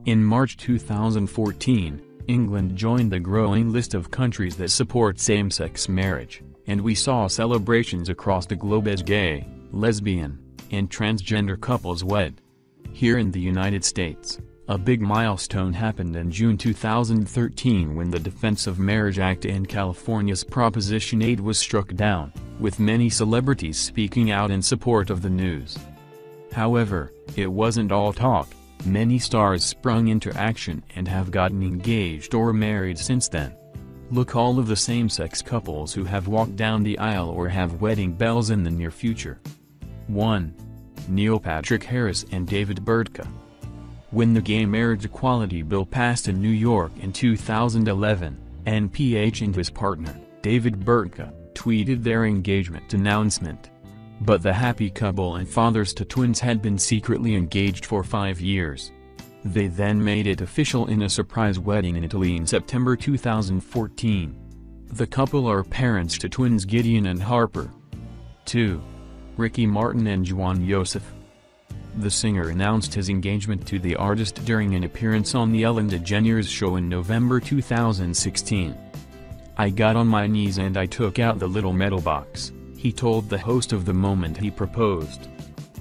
In March 2014, England joined the growing list of countries that support same-sex marriage, and we saw celebrations across the globe as gay, lesbian, and transgender couples wed. Here in the United States, a big milestone happened in June 2013 when the Defense of Marriage Act and California's Proposition 8 was struck down, with many celebrities speaking out in support of the news. However, it wasn't all talk. Many stars sprung into action and have gotten engaged or married since then. Look all of the same-sex couples who have walked down the aisle or have wedding bells in the near future. 1. Neil Patrick Harris and David Bertka. When the gay marriage equality bill passed in New York in 2011, NPH and his partner, David Bertka, tweeted their engagement announcement. But the happy couple and fathers to twins had been secretly engaged for 5 years. They then made it official in a surprise wedding in Italy in September 2014. The couple are parents to twins Gideon and Harper. 2. Ricky Martin and Juan Joseph. The singer announced his engagement to the artist during an appearance on the Ellen DeGeneres show in November 2016. "I got on my knees and I took out the little metal box," he told the host of the moment he proposed.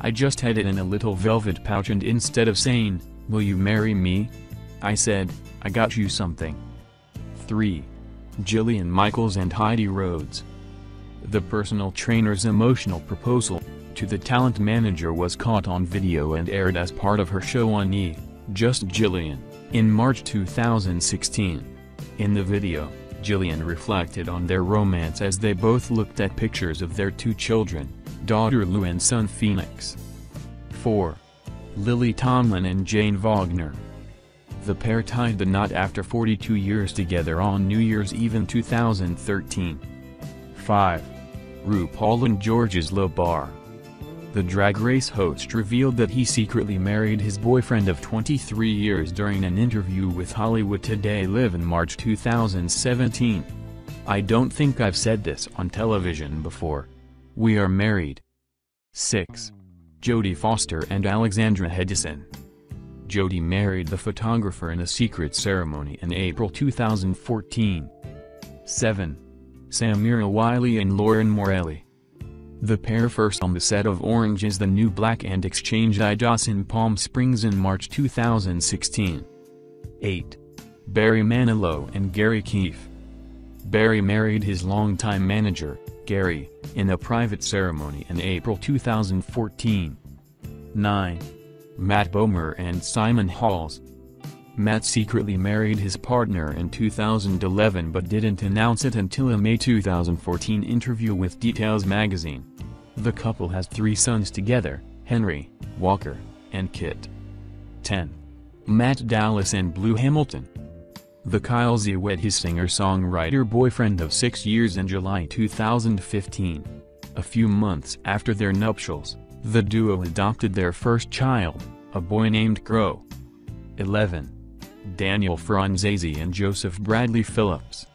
"I just had it in a little velvet pouch and instead of saying, 'Will you marry me?' I said, 'I got you something.'" 3. Jillian Michaels and Heidi Rhodes. The personal trainer's emotional proposal to the talent manager was caught on video and aired as part of her show on E! Just Jillian, in March 2016. In the video, Jillian reflected on their romance as they both looked at pictures of their 2 children, daughter Lou and son Phoenix. 4. Lily Tomlin and Jane Wagner. The pair tied the knot after 42 years together on New Year's Eve in 2013. 5. RuPaul and Georges Lobar. The Drag Race host revealed that he secretly married his boyfriend of 23 years during an interview with Hollywood Today Live in March 2017. "I don't think I've said this on television before. We are married." 6. Jodie Foster and Alexandra Hedison. Jodie married the photographer in a secret ceremony in April 2014. 7. Samira Wiley and Lauren Morelli. The pair first on the set of Orange is the New Black and exchanged iDOS in Palm Springs in March 2016. 8. Barry Manilow and Gary Keefe. Barry married his longtime manager, Gary, in a private ceremony in April 2014. 9. Matt Bomer and Simon Halls. Matt secretly married his partner in 2011 but didn't announce it until a May 2014 interview with Details magazine. The couple has 3 sons together, Henry, Walker, and Kit. 10. Matt Dallas and Blue Hamilton. The Kylesy wed his singer-songwriter boyfriend of 6 years in July 2015. A few months after their nuptials, the duo adopted their first child, a boy named Crow. 11. Daniel Franzese and Joseph Bradley Phillips.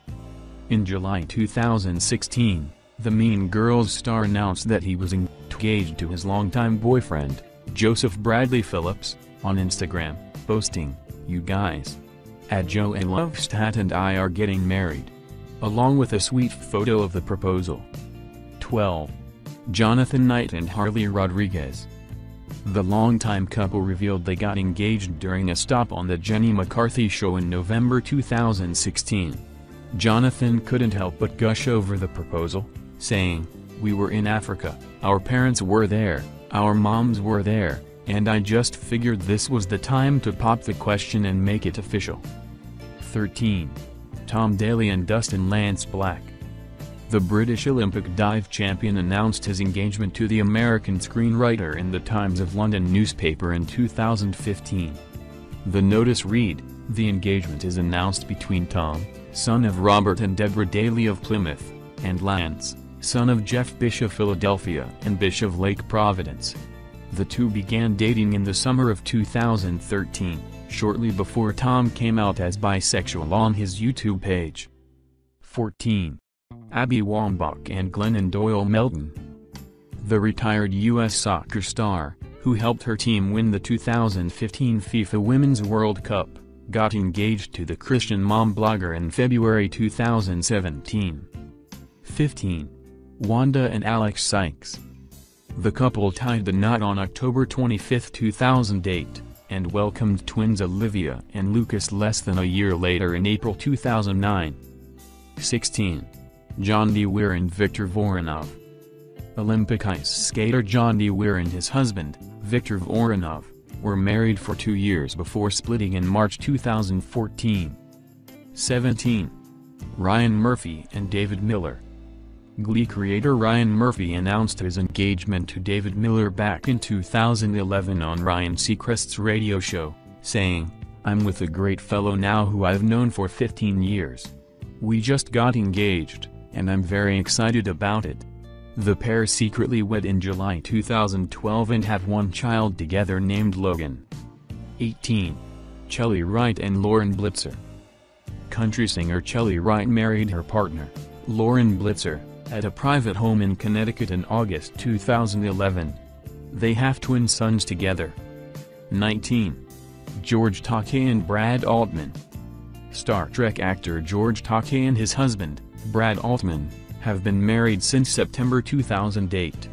In July 2016, the Mean Girls star announced that he was engaged to his longtime boyfriend, Joseph Bradley Phillips, on Instagram, posting, "You guys. At Joe and Lovestat and I are getting married," along with a sweet photo of the proposal. 12. Jonathan Knight and Harley Rodriguez. The longtime couple revealed they got engaged during a stop on the Jenny McCarthy show in November 2016. Jonathan couldn't help but gush over the proposal, saying, "We were in Africa, our parents were there, our moms were there, and I just figured this was the time to pop the question and make it official." 13. Tom Daley and Dustin Lance Black. The British Olympic dive champion announced his engagement to the American screenwriter in the Times of London newspaper in 2015. The notice read, "The engagement is announced between Tom, son of Robert and Deborah Daley of Plymouth, and Lance, son of Jeff Bish of Philadelphia and Bish of Lake Providence." The two began dating in the summer of 2013, shortly before Tom came out as bisexual on his YouTube page. 14. Abby Wambach and Glennon Doyle Melton. The retired U.S. soccer star, who helped her team win the 2015 FIFA Women's World Cup, got engaged to the Christian mom blogger in February 2017. 15. Wanda and Alex Sykes. The couple tied the knot on October 25, 2008, and welcomed twins Olivia and Lucas less than a year later in April 2009. 16. John D. Weir and Viktor Voronov. Olympic ice skater John D. Weir and his husband, Viktor Voronov, were married for 2 years before splitting in March 2014. 17. Ryan Murphy and David Miller. Glee creator Ryan Murphy announced his engagement to David Miller back in 2011 on Ryan Seacrest's radio show, saying, "I'm with a great fellow now who I've known for 15 years. We just got engaged, and I'm very excited about it." The pair secretly wed in July 2012 and have one child together named Logan. 18. Chely Wright and Lauren Blitzer. Country singer Chely Wright married her partner, Lauren Blitzer, at a private home in Connecticut in August 2011. They have twin sons together. 19. George Takei and Brad Altman. Star Trek actor George Takei and his husband, Brad Altman, have been married since September 2008.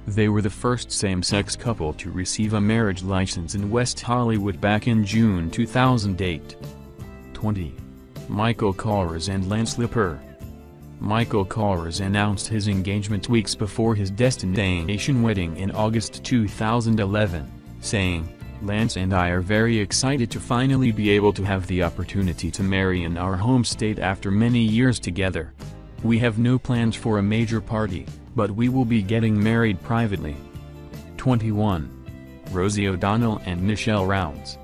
They were the first same-sex couple to receive a marriage license in West Hollywood back in June 2008. 20. Michael Kors and Lance Lipper. Michael Kors announced his engagement weeks before his destination wedding in August 2011, saying, "Lance and I are very excited to finally be able to have the opportunity to marry in our home state after many years together. We have no plans for a major party, but we will be getting married privately." 21. Rosie O'Donnell and Michelle Rounds.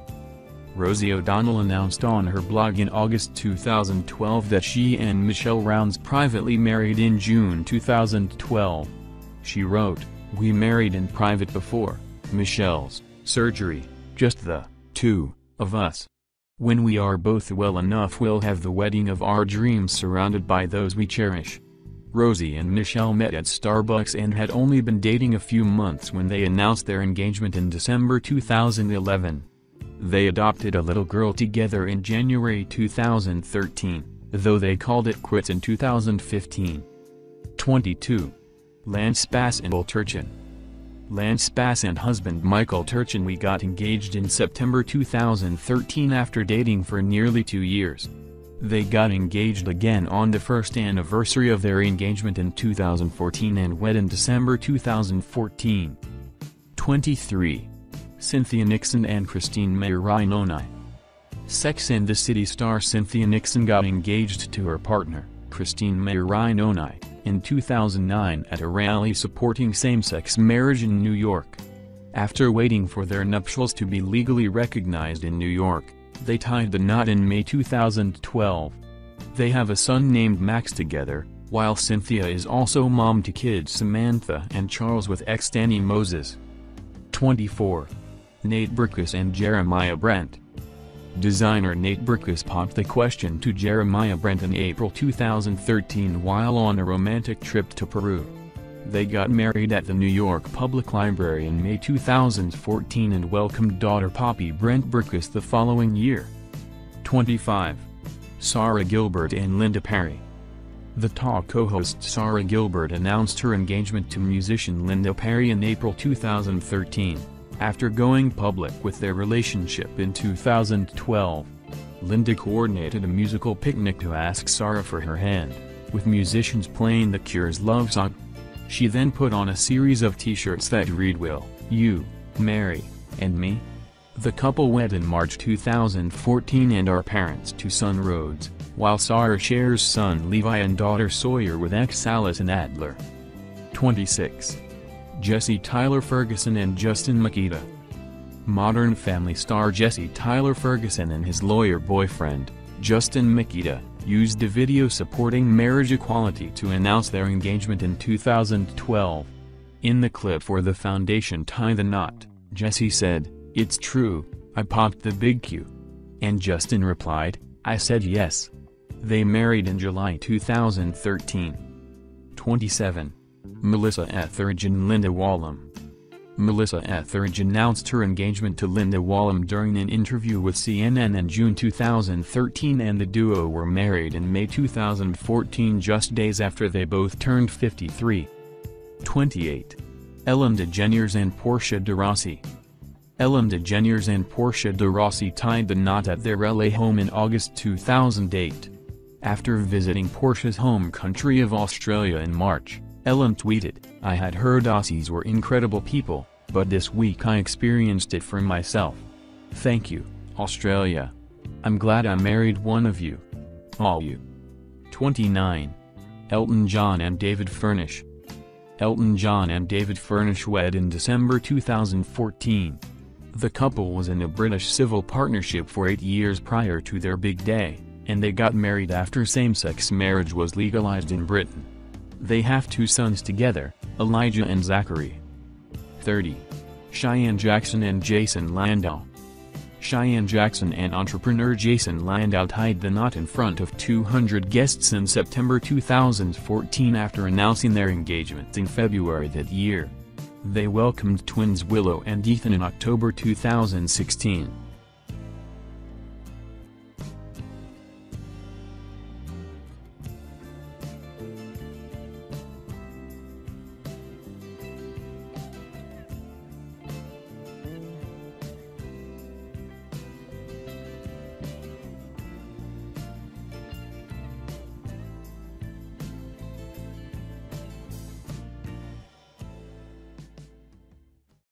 Rosie O'Donnell announced on her blog in August 2012 that she and Michelle Rounds privately married in June 2012. She wrote, "We married in private before Michelle's surgery, just the two of us. When we are both well enough, we'll have the wedding of our dreams surrounded by those we cherish." Rosie and Michelle met at Starbucks and had only been dating a few months when they announced their engagement in December 2011. They adopted a little girl together in January 2013, though they called it quits in 2015. 22. Lance Bass and Michael Turchin. Lance Bass and husband Michael Turchin got engaged in September 2013 after dating for nearly 2 years. They got engaged again on the first anniversary of their engagement in 2014 and wed in December 2014. 23. Cynthia Nixon and Christine Mayer-Rainoni. Sex and the City star Cynthia Nixon got engaged to her partner, Christine Mayer-Rainoni, in 2009 at a rally supporting same-sex marriage in New York. After waiting for their nuptials to be legally recognized in New York, they tied the knot in May 2012. They have a son named Max together, while Cynthia is also mom to kids Samantha and Charles with ex Danny Moses. 24. Nate Berkus and Jeremiah Brent. Designer Nate Berkus popped the question to Jeremiah Brent in April 2013 while on a romantic trip to Peru. They got married at the New York Public Library in May 2014 and welcomed daughter Poppy Brent Berkus the following year. 25. Sarah Gilbert and Linda Perry. The talk co-host Sarah Gilbert announced her engagement to musician Linda Perry in April 2013, after going public with their relationship in 2012. Linda coordinated a musical picnic to ask Sarah for her hand, with musicians playing The Cure's love song. She then put on a series of t-shirts that read "Will you marry and me?" The couple wed in March 2014 and are parents to son Rhodes, while Sarah shares son Levi and daughter Sawyer with ex-Allison Adler. 26. Jesse Tyler Ferguson and Justin Makita. Modern Family star Jesse Tyler Ferguson and his lawyer boyfriend, Justin Makita, used a video supporting marriage equality to announce their engagement in 2012. In the clip for the foundation Tie the Knot, Jesse said, "It's true, I popped the big Q." And Justin replied, "I said yes." They married in July 2013. 27. Melissa Etheridge and Linda Wallum. Melissa Etheridge announced her engagement to Linda Wallem during an interview with CNN in June 2013, and the duo were married in May 2014, just days after they both turned 53. 28. Ellen DeGeneres and Portia de Rossi. Ellen DeGeneres and Portia de Rossi tied the knot at their LA home in August 2008. After visiting Portia's home country of Australia in March, Ellen tweeted, "I had heard Aussies were incredible people, but this week I experienced it for myself. Thank you, Australia. I'm glad I married one of you. All you." 29. Elton John and David Furnish. Elton John and David Furnish wed in December 2014. The couple was in a British civil partnership for 8 years prior to their big day, and they got married after same-sex marriage was legalized in Britain. They have 2 sons together, Elijah and Zachary. 30. Cheyenne Jackson and Jason Landau. Cheyenne Jackson and entrepreneur Jason Landau tied the knot in front of 200 guests in September 2014 after announcing their engagement in February that year. They welcomed twins Willow and Ethan in October 2016.